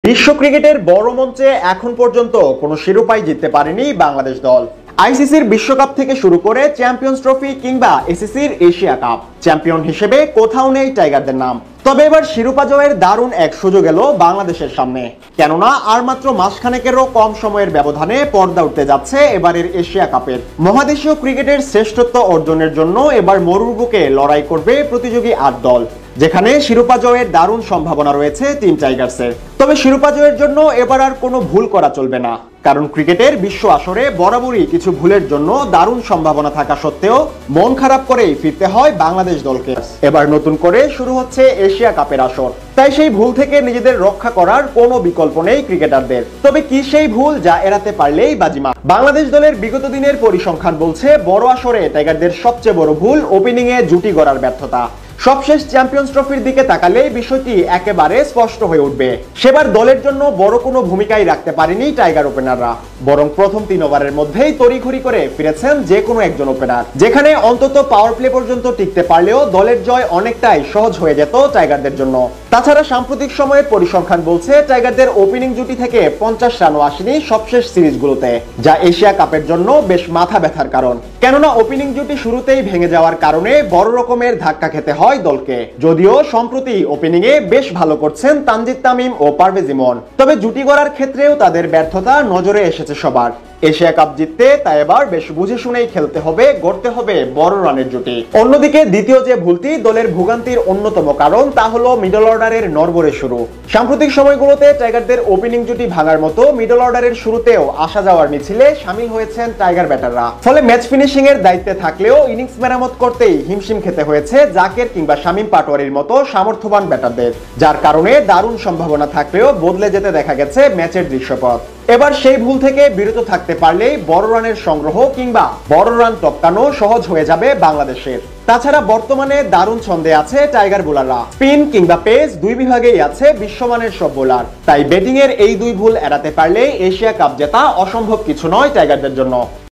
বিশ্ব ক্রিকেটের বড় মঞ্চে এখন পর্যন্ত কোনো শিরোপাই জিততে পারেনি বাংলাদেশ দল। আইসিসির বিশ্বকাপ থেকে শুরু করে চ্যাম্পিয়ন্স ট্রফি কিংবা এসিসির এশিয়া কাপ, চ্যাম্পিয়ন হিসেবে কোথাও নেই টাইগারদের নাম। তবে এবার শিরোপা জয়ের দারুণ এক সুযোগ এলো বাংলাদেশের সামনে, কেননা আর মাত্র মাসখানেকেরও কম সময়ের ব্যবধানে পর্দা উঠতে যাচ্ছে এবারের এশিয়া কাপের। মহাদেশীয় ক্রিকেটের শ্রেষ্ঠত্ব অর্জনের জন্য এবার মরুর বুকে লড়াই করবে প্রতিযোগী ৮ দল, যেখানে শিরোপা জয়ের দারুণ সম্ভাবনা রয়েছে টিম টাইগার্সের। তবে শিরোপা জয়ের জন্য এবার আর কোনো ভুল করা চলবে না, কারণ ক্রিকেটের বিশ্ব আসরে বরাবরই কিছু ভুলের জন্য দারুণ সম্ভাবনা থাকা সত্ত্বেও মন খারাপ করেই ফিরতে হয় বাংলাদেশ দলকে। এবার নতুন করে শুরু হচ্ছে এশিয়া কাপের আসর, তাই সেই ভুল থেকে নিজেদের রক্ষা করার কোনো বিকল্প নেই ক্রিকেটারদের। তবে কি সেই ভুল যা এড়াতে পারলেই বাজিমাত? বাংলাদেশ দলের বিগত দিনের পরিসংখ্যান বলছে বড় আসরে টাইগারদের সবচেয়ে বড় ভুল ওপেনিংয়ে জুটি গড়ার ব্যর্থতা। সবশেষ চ্যাম্পিয়ন্স ট্রফির দিকে তাকালে বিষয়টি একেবারে স্পষ্ট হয়ে উঠবে। সেবার দলের জন্য বড় কোনো ভূমিকাই রাখতে পারেনি টাইগার ওপেনাররা, বরং প্রথম 3 ওভারের মধ্যেই তড়িঘড়ি করে ফিরেছেন যে কোনো একজন ওপেনার, যেখানে অন্তত পাওয়ার প্লে পর্যন্ত টিকতে পারলেও দলের জয় অনেকটাই সহজ হয়ে যেত টাইগারদের জন্য। তাছাড়া সাম্প্রতিক সময়ের পরিসংখ্যান বলছে টাইগারদের ওপেনিং জুটি থেকে 50 রানও আসেনি সবশেষ সিরিজগুলোতে, যা এশিয়া কাপের জন্য বেশ মাথা ব্যথার কারণ। কেননা ওপেনিং জুটি শুরুতেই ভেঙে যাওয়ার কারণে বড় রকমের ধাক্কা খেতে হয় দলকে। যদিও সম্প্রতি ওপেনিং এ বেশ ভালো করছেন তানজিদ তামিম ও পারভেজ ইমন, তবে জুটি গড়ার ক্ষেত্রেও তাদের ব্যর্থতা নজরে এসেছে সবার। এশিয়া কাপ জিততে তাই এবার বেশ বুঝে শুনেই খেলতে হবে, গড়তে হবে বড় রানের জুটি। অন্যদিকে দ্বিতীয় যে ভুলটি দলের ভোগান্তির অন্যতম কারণ, তা হলো মিডল অর্ডারের নড়বড়ে শুরু। সাম্প্রতিক সময়গুলোতে টাইগারদের ওপেনিং জুটি ভাঙার মতো মিডল অর্ডারের শুরুতেও আসা যাওয়ার মিছিলে সামিল হয়েছেন টাইগার ব্যাটাররা। ফলে ম্যাচ ফিনিশিং এর দায়িত্বে থাকলেও ইনিংস মেরামত করতেই হিমশিম খেতে হয়েছে জাকের কিংবা শামীম পাটোয়ারির মতো সামর্থ্যবান ব্যাটারদের, যার কারণে দারুণ সম্ভাবনা থাকলেও বদলে যেতে দেখা গেছে ম্যাচের দৃশ্যপট। এবার সেই ভুল থেকে বিরত থাকতে পারলেই বড় রানের সংগ্রহ কিংবা বড় রান টপকানো সহজ হয়ে যাবে বাংলাদেশের। তাছাড়া বর্তমানে দারুণ ছন্দে আছে টাইগার বোলাররা, স্পিন কিংবা পেস দুই বিভাগেই আছে বিশ্বমানের সব বোলার। তাই ব্যাটিং এর এই দুই ভুল এড়াতে পারলেই এশিয়া কাপ জেতা অসম্ভব কিছু নয় টাইগারদের জন্য।